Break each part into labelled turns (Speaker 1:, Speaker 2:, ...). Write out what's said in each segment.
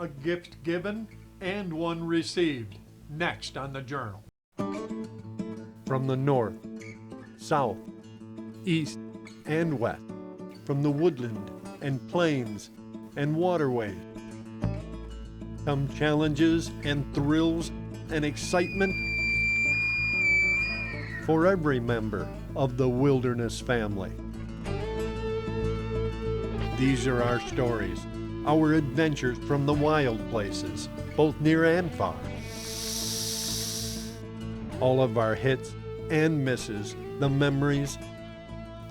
Speaker 1: a gift given and one received. Next on the Journal. From the north, south, east, and west, from the woodland and plains and waterways, come challenges and thrills and excitement for every member of the wilderness family. These are our stories, our adventures from the wild places, both near and far. All of our hits and misses, the memories,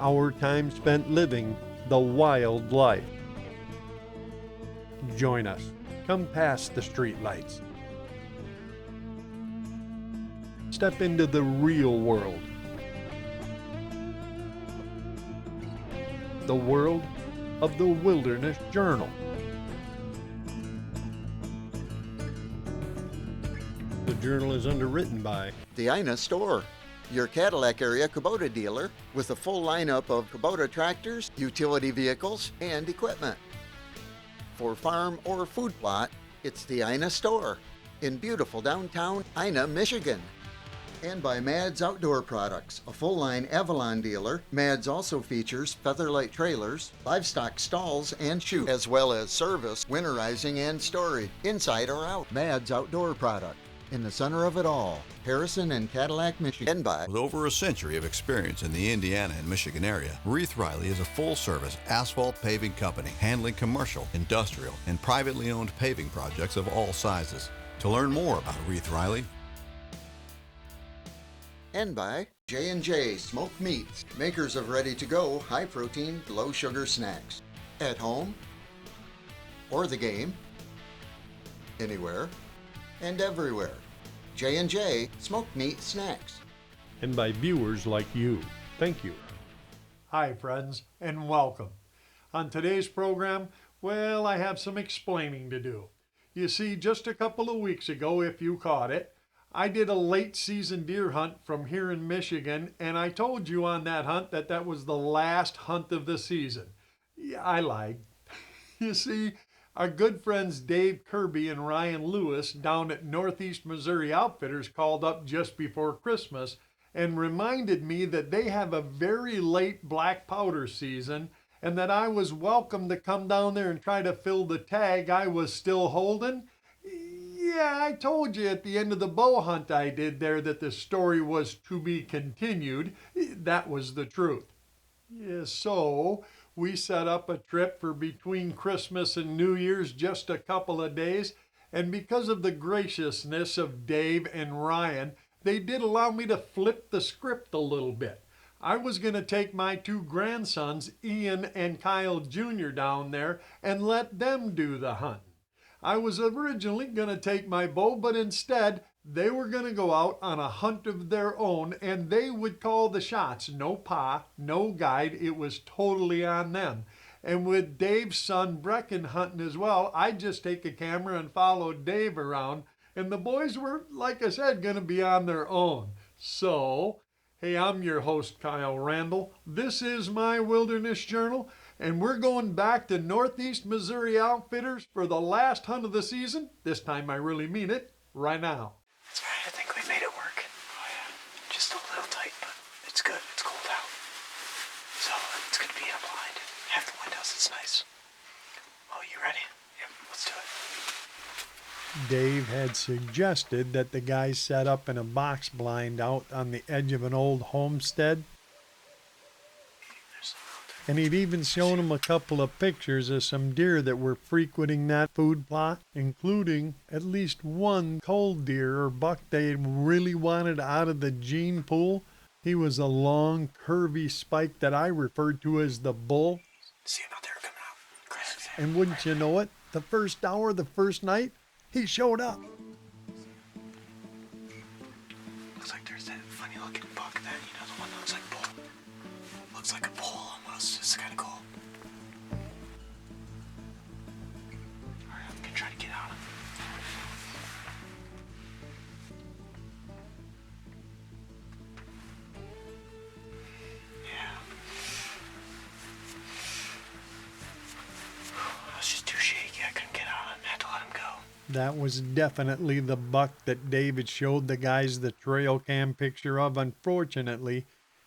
Speaker 1: our time spent living the wild life. Join us. Come past the streetlights. Step into the real world. The world of the Wilderness Journal. The Journal is underwritten by
Speaker 2: The Ina Store, your Cadillac area Kubota dealer with a full lineup of Kubota tractors, utility vehicles, and equipment. For farm or food plot, it's the Ina Store in beautiful downtown Ina, Michigan. And by Mads Outdoor Products, a full-line Avalon dealer. Mads also features Featherlight trailers, livestock stalls and chutes, as well as service, winterizing, and storage, inside or out. Mads Outdoor Product, in the center of it all, Harrison and Cadillac, Michigan. And by
Speaker 3: With over a century of experience in the Indiana and Michigan area, Reith Riley is a full-service asphalt paving company handling commercial, industrial, and privately owned paving projects of all sizes. To learn more about Reith Riley,
Speaker 2: and by J&J Smoked Meats, makers of ready-to-go, high-protein, low-sugar snacks. At home, or the game, anywhere, and everywhere. J&J Smoked Meat Snacks.
Speaker 1: and by viewers like you. Thank you. Hi, friends, and welcome. On today's program, well, I have some explaining to do. You see, just a couple of weeks ago, if you caught it, I did a late season deer hunt from here in Michigan, and I told you on that hunt that that was the last hunt of the season. Yeah, I lied. You see, our good friends Dave Kirby and Ryan Lewis down at Northeast Missouri Outfitters called up just before Christmas and reminded me that they have a very late black powder season and that I was welcome to come down there and try to fill the tag I was still holding. Yeah, I told you at the end of the bow hunt I did there that the story was to be continued. That was the truth. Yeah, so we set up a trip for between Christmas and New Year's, just a couple of days, and because of the graciousness of Dave and Ryan, they did allow me to flip the script a little bit. I was going to take my two grandsons, Ian and Kyle Jr., down there and let them do the hunting. I was originally going to take my bow, but instead they were going to go out on a hunt of their own and they would call the shots. No pa, no guide. It was totally on them. And with Dave's son Brecken hunting as well, I'd just take a camera and follow Dave around. And the boys were, like I said, going to be on their own. So, hey, I'm your host, Kyle Randall. This is my Wilderness Journal. And we're going back to Northeast Missouri Outfitters for the last hunt of the season. This time I really mean it, right now.
Speaker 4: That's right, I think we made it work. Oh yeah, just a little tight, but it's good. It's cold out. So it's gonna be a blind. Have the windows, it's nice. Oh, you ready? Yep, let's do it.
Speaker 1: Dave had suggested that the guys set up in a box blind out on the edge of an old homestead. And he'd even shown him a couple of pictures of some deer that were frequenting that food plot, including at least one cold deer or buck they really wanted out of the gene pool. He was a long, curvy spike that I referred to as the bull.
Speaker 4: See him out there coming out. Chris.
Speaker 1: And wouldn't you know it, the first hour, the first night, he showed up.
Speaker 4: Looks like there's that funny looking buck then, you know, the one that looks like bull. Looks like a bull almost. It's kind of cool. Alright, I'm gonna try to get on him. Yeah. I was just too shaky. I couldn't get on him. I had to let him go.
Speaker 1: That was definitely the buck that David showed the guys the trail cam picture of. Unfortunately,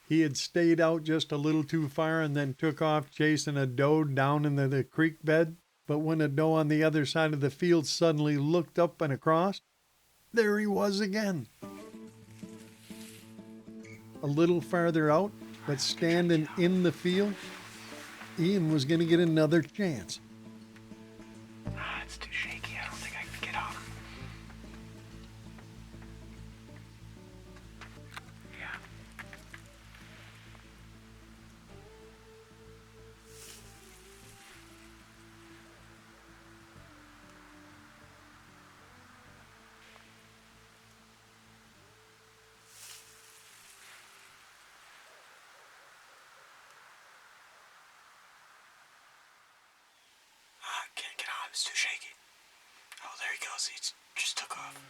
Speaker 1: he had stayed out just a little too far and then took off chasing a doe down in the creek bed. But when a doe on the other side of the field suddenly looked up and across, there he was again. A little farther out, but standing in the field, Ian was going to get another chance.
Speaker 4: It's too shaky. I don't think I can get on him. Yeah. I can't get on him. It's too shaky. Oh, there he goes. He just took off.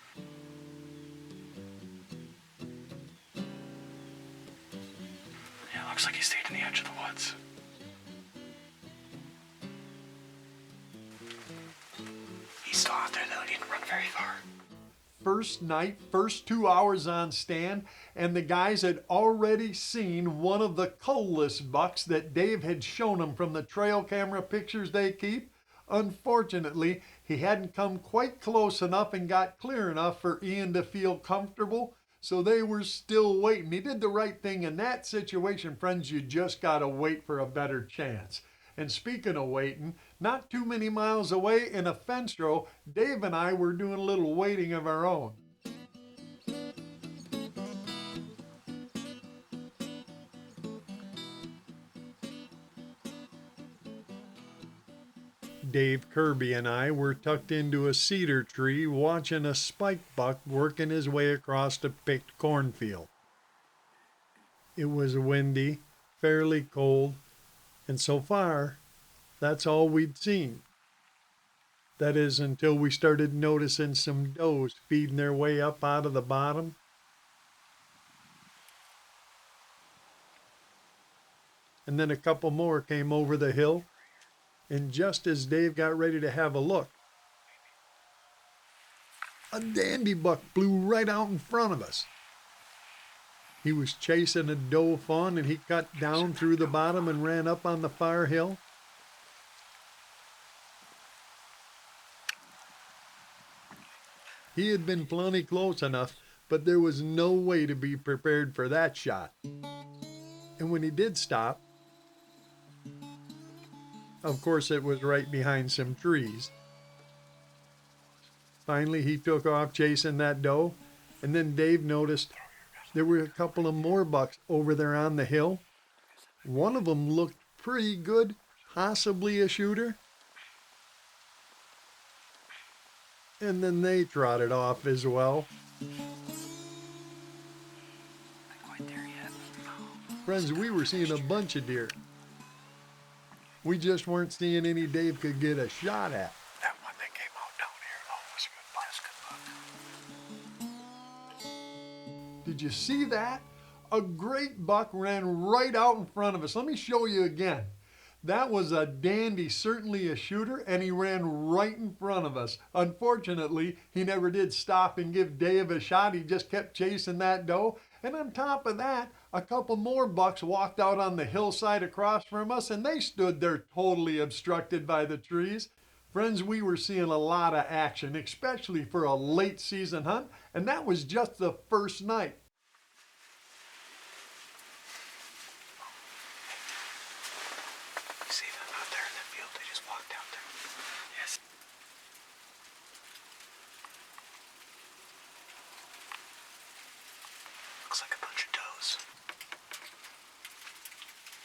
Speaker 4: Yeah, looks like he stayed in the edge of the woods. He's still out there, though. He didn't run very far.
Speaker 1: First night, first 2 hours on stand, and the guys had already seen one of the cullless bucks that Dave had shown them from the trail camera pictures they keep. Unfortunately, he hadn't come quite close enough and got clear enough for Ian to feel comfortable, so they were still waiting. He did the right thing in that situation, friends. You just gotta wait for a better chance. And speaking of waiting, not too many miles away in a fence row, Dave and I were doing a little waiting of our own. Dave Kirby and I were tucked into a cedar tree watching a spike buck working his way across a picked cornfield. It was windy, fairly cold, and so far, that's all we'd seen. That is, until we started noticing some does feeding their way up out of the bottom. And then a couple more came over the hill. And just as Dave got ready to have a look, a dandy buck flew right out in front of us. He was chasing a doe fawn, and he cut down through the bottom and ran up on the far hill. He had been plenty close enough, but there was no way to be prepared for that shot. And when he did stop, of course it was right behind some trees. Finally, he took off chasing that doe, and then Dave noticed there were a couple of more bucks over there on the hill. One of them looked pretty good, possibly a shooter. And then they trotted off as well.
Speaker 4: Not quite there yet.
Speaker 1: Friends, we were seeing a bunch of deer. We just weren't seeing any Dave could get a shot at.
Speaker 4: That one that came out down here, oh, was a good buck. That's a good buck.
Speaker 1: Did you see that? A great buck ran right out in front of us. Let me show you again. That was a dandy, certainly a shooter, and he ran right in front of us. Unfortunately, he never did stop and give Dave a shot. He just kept chasing that doe. And on top of that, a couple more bucks walked out on the hillside across from us, and they stood there totally obstructed by the trees. Friends, we were seeing a lot of action, especially for a late season hunt, and that was just the first night.
Speaker 4: See them out there in the field? They just walked out there. Yes. Looks like a bunch of does.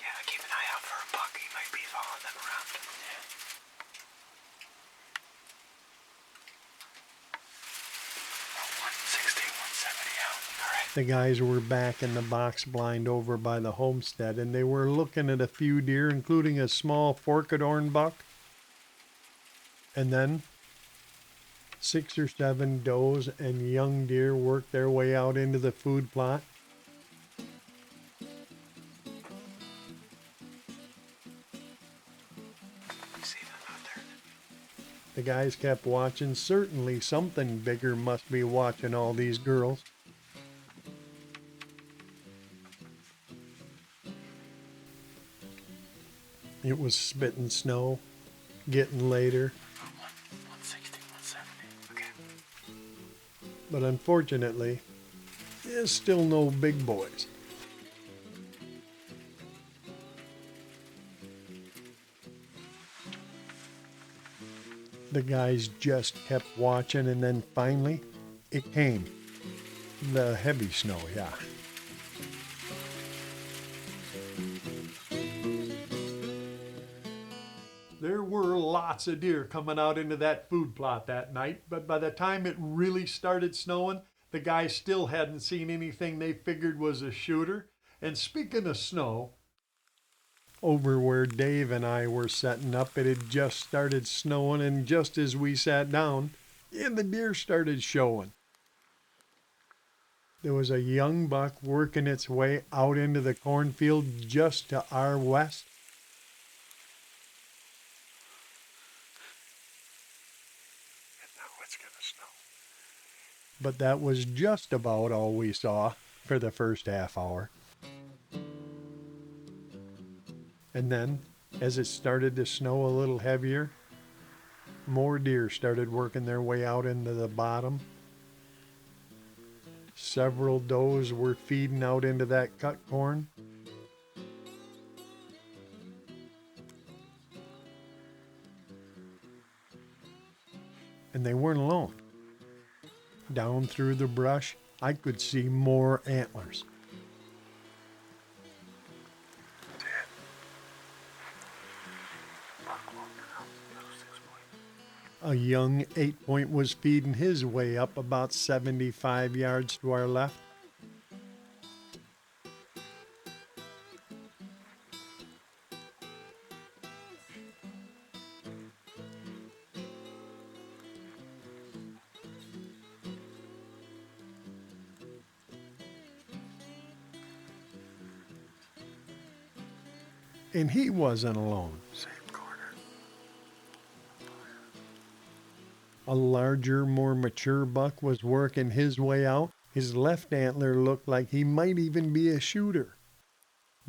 Speaker 4: Yeah, keep an eye out for a buck. He might be following them around. Yeah. Oh, 160, 170 out. All right.
Speaker 1: The guys were back in the box blind over by the homestead, and they were looking at a few deer, including a small forked horn buck. And then 6 or 7 does and young deer worked their way out into the food plot.
Speaker 4: See them out there.
Speaker 1: The guys kept watching. Certainly something bigger must be watching all these girls. It was spitting snow, getting later.
Speaker 4: 160, 170. Okay.
Speaker 1: But unfortunately, there's still no big boys. The guys just kept watching, and then finally, it came. The heavy snow, yeah. There were lots of deer coming out into that food plot that night, but by the time it really started snowing, the guys still hadn't seen anything they figured was a shooter. And speaking of snow, over where Dave and I were setting up, it had just started snowing, and just as we sat down, and the deer started showing. There was a young buck working its way out into the cornfield just to our west. But that was just about all we saw for the first half hour. And then, as it started to snow a little heavier, more deer started working their way out into the bottom. Several does were feeding out into that cut corn. And they weren't alone. Down through the brush, I could see more antlers. A young 8-point was feeding his way up about 75 yards to our left. And he wasn't alone.
Speaker 4: Same corner.
Speaker 1: A larger, more mature buck was working his way out. His left antler looked like he might even be a shooter.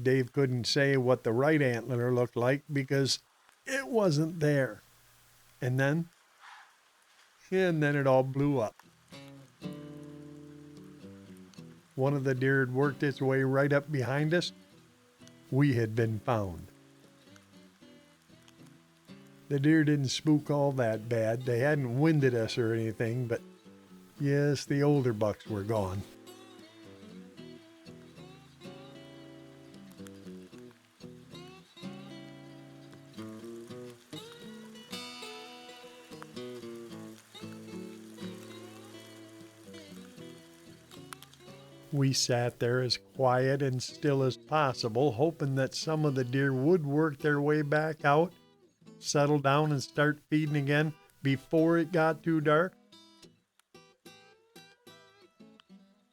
Speaker 1: Dave couldn't say what the right antler looked like because it wasn't there. And then it all blew up. One of the deer had worked its way right up behind us. We had been found. The deer didn't spook all that bad. They hadn't winded us or anything, but yes, the older bucks were gone. We sat there as quiet and still as possible, hoping that some of the deer would work their way back out, settle down and start feeding again before it got too dark.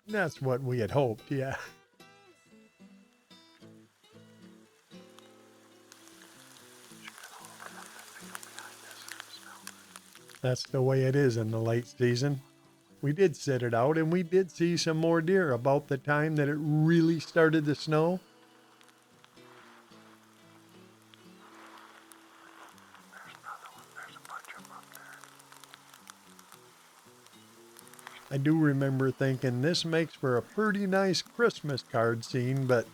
Speaker 1: That's what we had hoped, yeah. That's the way it is in the late season. We did sit it out, and we did see some more deer about the time that it really started to snow.
Speaker 4: There's another one. There's a bunch of them up there.
Speaker 1: I do remember thinking this makes for a pretty nice Christmas card scene, but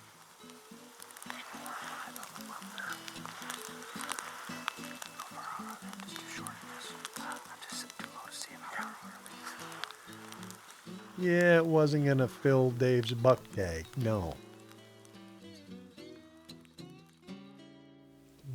Speaker 1: yeah, it wasn't going to fill Dave's buck tag, no.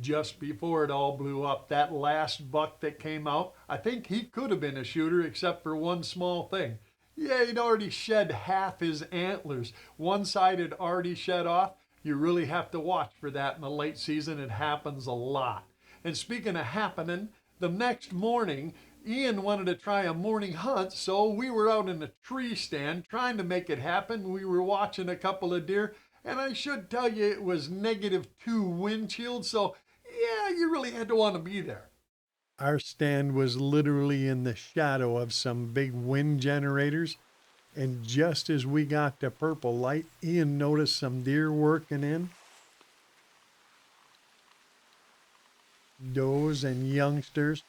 Speaker 1: Just before it all blew up, that last buck that came out, I think he could have been a shooter except for one small thing. Yeah, he'd already shed half his antlers. One side had already shed off. You really have to watch for that in the late season. It happens a lot. And speaking of happening, the next morning, Ian wanted to try a morning hunt, so we were out in the tree stand trying to make it happen. We were watching a couple of deer, and I should tell you it was -2 wind chill, so yeah, you really had to want to be there. Our stand was literally in the shadow of some big wind generators, and just as we got to purple light, Ian noticed some deer working in. Does and youngsters.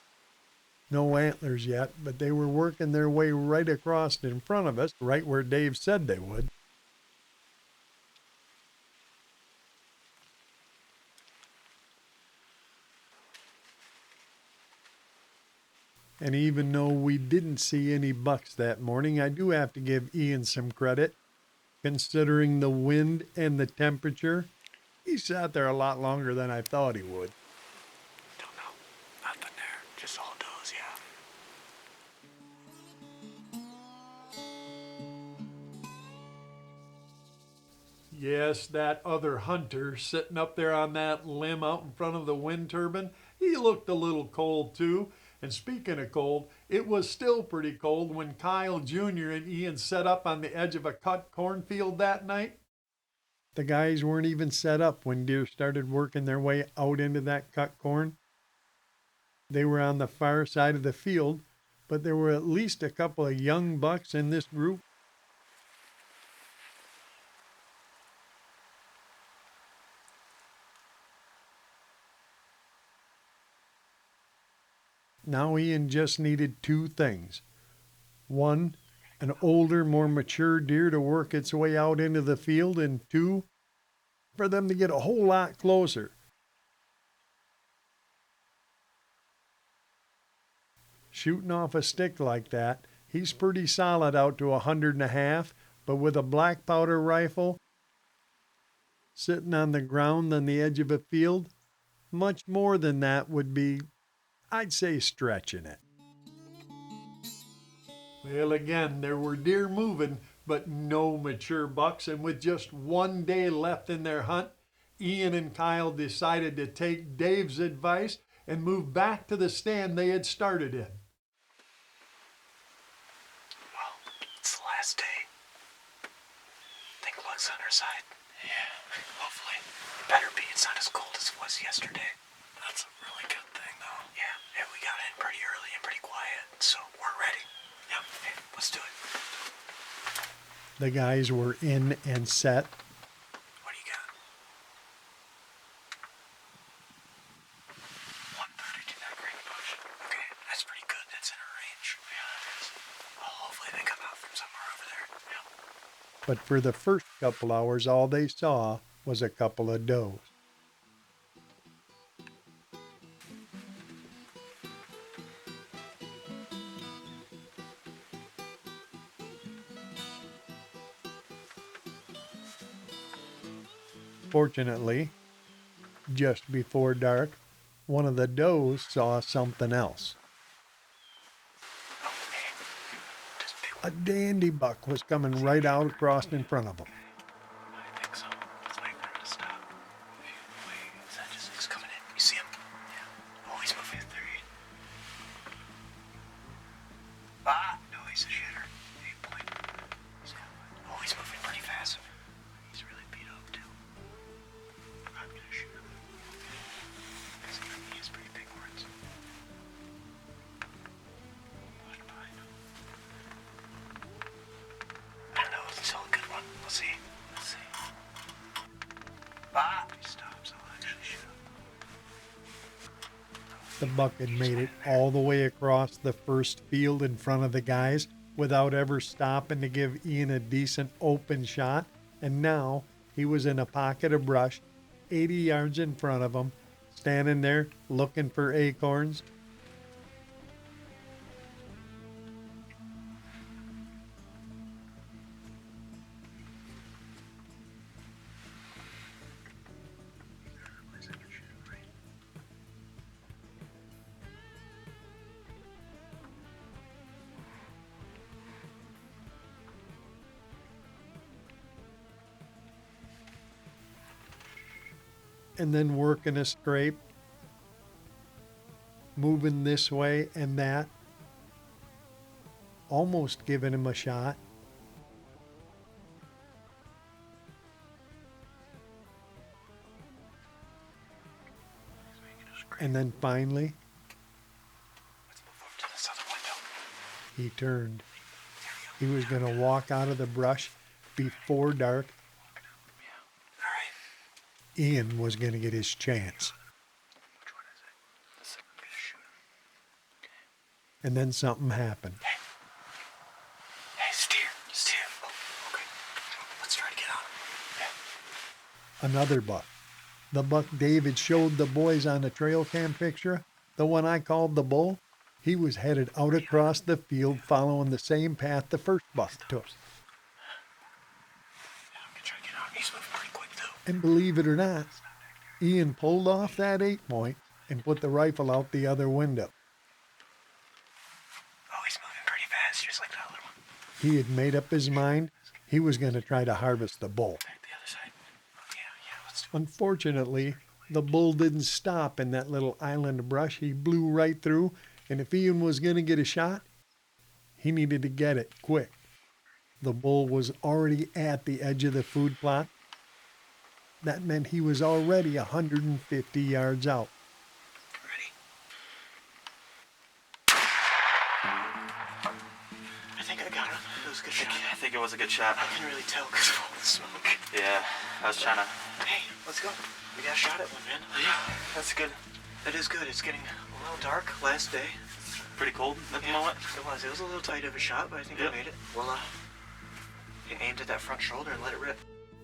Speaker 1: No antlers yet, but they were working their way right across in front of us, right where Dave said they would. And even though we didn't see any bucks that morning, I do have to give Ian some credit. Considering the wind and the temperature, he sat there a lot longer than I thought he would.
Speaker 4: Don't know. Nothing there. Just all does, yeah.
Speaker 1: Yes, that other hunter sitting up there on that limb out in front of the wind turbine, he looked a little cold too. And speaking of cold, it was still pretty cold when Kyle Jr. and Ian set up on the edge of a cut cornfield that night. The guys weren't even set up when deer started working their way out into that cut corn. They were on the far side of the field, but there were at least a couple of young bucks in this group. Now Ian just needed two things. One, an older, more mature deer to work its way out into the field, and two, for them to get a whole lot closer. Shooting off a stick like that, he's pretty solid out to 100.5, but with a black powder rifle, sitting on the ground on the edge of a field, much more than that would be, I'd say, stretching it. Well, again, there were deer moving, but no mature bucks, and with just one day left in their hunt, Ian and Kyle decided to take Dave's advice and move back to the stand they had started in.
Speaker 4: Well, it's the last day. Think luck's on our side. Yeah, hopefully. Better be. It's not as cold as it was yesterday. That's a really good thing, though. Yeah, we got in pretty early and pretty quiet, so we're ready. Yep, hey, let's do it.
Speaker 1: The guys were in and set.
Speaker 4: What do you got? 130 to that green bush. Okay, that's pretty good. That's in our range. Yeah, that is. Well, hopefully they come out from somewhere over there. Yep.
Speaker 1: But for the first couple hours, all they saw was a couple of does. Fortunately, just before dark, one of the does saw something else.
Speaker 4: Okay. Just pick
Speaker 1: A dandy buck was coming right out across in front of them.
Speaker 4: I think so. Let's wait for him to stop. Wait, is that just he's coming in? You see him? Yeah. Oh, he's moving in 3. Ah! No, he's a shitter. 8 point. Oh, he's moving pretty fast. He's really beat up, too. I'm gonna shoot him. Because he has pretty big horns. Push behind him. I don't know, it's still a good one. We'll see. Let's see. Ah! He stops. I'll actually shoot him.
Speaker 1: The buck had made it all the way across the first field in front of the guys without ever stopping to give Ian a decent open shot, and now he was in a pocket of brush 80 yards in front of him, standing there looking for acorns. And then working a scrape, moving this way and that, almost giving him a shot. And then finally, He turned. He was going to walk out of the brush before dark.
Speaker 4: All right.
Speaker 1: Ian was going to get his chance.
Speaker 4: Which one is it? The second. I'm gonna shoot him. Okay.
Speaker 1: And then something happened.
Speaker 4: Hey, steer. Oh, okay. Let's try to get on him. Yeah.
Speaker 1: Another buck. The buck David showed the boys on the trail cam picture, the one I called the bull, he was headed out across the field following the same path the first buck took.
Speaker 4: Yeah, I'm gonna try to get on him. He's moving pretty quick, though.
Speaker 1: And believe it or not, Ian pulled off that 8-point and put the rifle out the other window.
Speaker 4: Oh, he's moving pretty fast, just like the other one.
Speaker 1: He had made up his mind he was going to try to harvest the bull.
Speaker 4: The other side. Yeah, let's do it.
Speaker 1: Unfortunately, the bull didn't stop in that little island brush. He blew right through, and if Ian was going to get a shot, he needed to get it quick. The bull was already at the edge of the food plot. That meant he was already 150 yards out.
Speaker 4: Ready? I think I got him. It was a good shot.
Speaker 5: I think it was a good shot.
Speaker 4: I can really tell because of all the smoke.
Speaker 5: Yeah, I was trying to.
Speaker 4: Hey, let's go. We got a shot at one, man.
Speaker 5: Yeah, that's good.
Speaker 4: It is good. It's getting a little dark. Last day.
Speaker 5: Pretty cold at the
Speaker 4: Yeah,
Speaker 5: moment.
Speaker 4: It was. It was a little tight of a shot, but I think
Speaker 5: Yep.
Speaker 4: I made it. Well, aimed at that front shoulder and let it rip.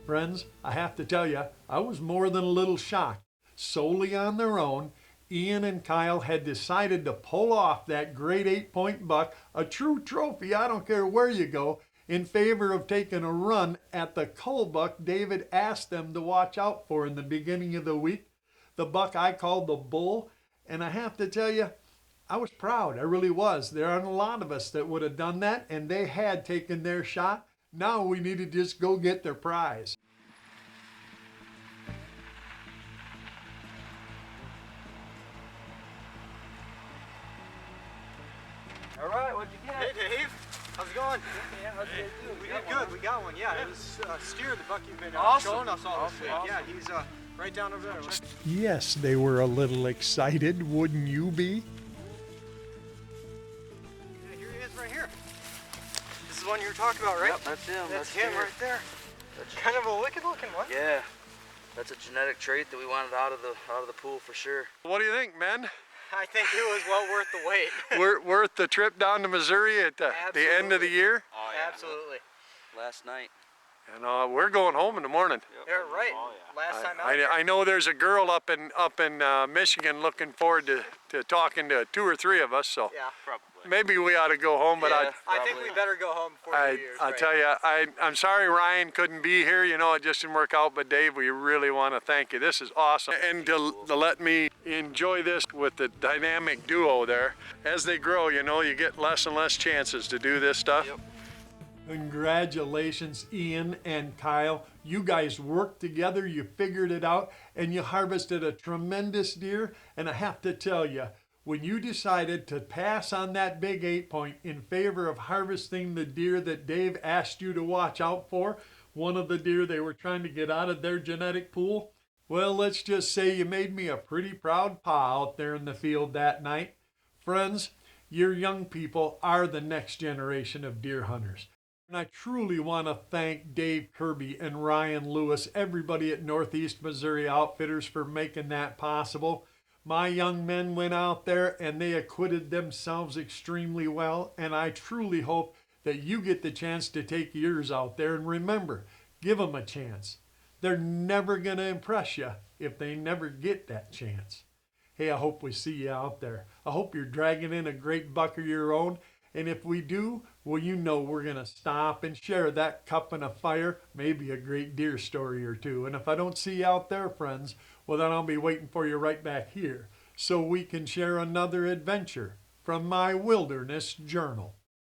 Speaker 1: Friends, I have to tell you, I was more than a little shocked. Solely on their own, Ian and Kyle had decided to pull off that great 8-point buck, a true trophy, I don't care where you go, in favor of taking a run at the cull buck David asked them to watch out for in the beginning of the week, the buck I called the bull. And I have to tell you, I was proud. I really was. There aren't a lot of us that would have done that, and they had taken their shot. Now we need to just go get their prize.
Speaker 6: All right, what'd you get?
Speaker 7: Hey Dave, how's it going?
Speaker 6: Yeah, how'd you do?
Speaker 7: We did good. We got one. Yeah, it was steer, the buck you've been
Speaker 6: Awesome.
Speaker 7: showing us all this week.
Speaker 6: Awesome.
Speaker 7: Yeah, he's right down over there.
Speaker 1: Yes, they were a little excited, wouldn't you be?
Speaker 7: Yeah, here he is, right here. This is the one you were talking about, right?
Speaker 6: Yep, that's him.
Speaker 7: That's him
Speaker 6: Steer.
Speaker 7: right there.
Speaker 6: That's
Speaker 7: Kind of a wicked-looking one.
Speaker 6: Yeah, that's a genetic trait that we wanted out of the pool for sure.
Speaker 1: What do you think, men?
Speaker 7: I think it was well worth the wait.
Speaker 1: Worth the trip down to Missouri at the end of the year?
Speaker 6: Oh yeah,
Speaker 7: Absolutely.
Speaker 6: last night.
Speaker 1: And we're going home in the morning.
Speaker 7: You're right.
Speaker 6: Oh, yeah.
Speaker 7: Last time out here.
Speaker 1: I know there's a girl up in Michigan looking forward to talking to 2 or 3 of us, so
Speaker 7: Yeah.
Speaker 6: Probably.
Speaker 1: maybe we ought to go home, but
Speaker 6: Yeah.
Speaker 7: I think we better go home before New Year's.
Speaker 1: I'll
Speaker 7: right?
Speaker 1: tell you, I'm sorry Ryan couldn't be here. You know, it just didn't work out. But Dave, we really want to thank you. This is awesome. And to let me enjoy this with the dynamic duo there. As they grow, you know, you get less and less chances to do this stuff.
Speaker 6: Yep.
Speaker 1: Congratulations, Ian and Kyle. You guys worked together, you figured it out, and you harvested a tremendous deer. And I have to tell you, when you decided to pass on that big 8-point in favor of harvesting the deer that Dave asked you to watch out for, one of the deer they were trying to get out of their genetic pool, well, let's just say you made me a pretty proud pa out there in the field that night. Friends, your young people are the next generation of deer hunters. And I truly want to thank Dave Kirby and Ryan Lewis, everybody at Northeast Missouri Outfitters for making that possible. My young men went out there and they acquitted themselves extremely well, and I truly hope that you get the chance to take yours out there. And remember, give them a chance. They're never going to impress you if they never get that chance. Hey, I hope we see you out there. I hope you're dragging in a great buck of your own. And if we do, well, you know we're going to stop and share that cup and a fire, maybe a great deer story or two. And if I don't see you out there, friends, well, then I'll be waiting for you right back here so we can share another adventure from my wilderness journal.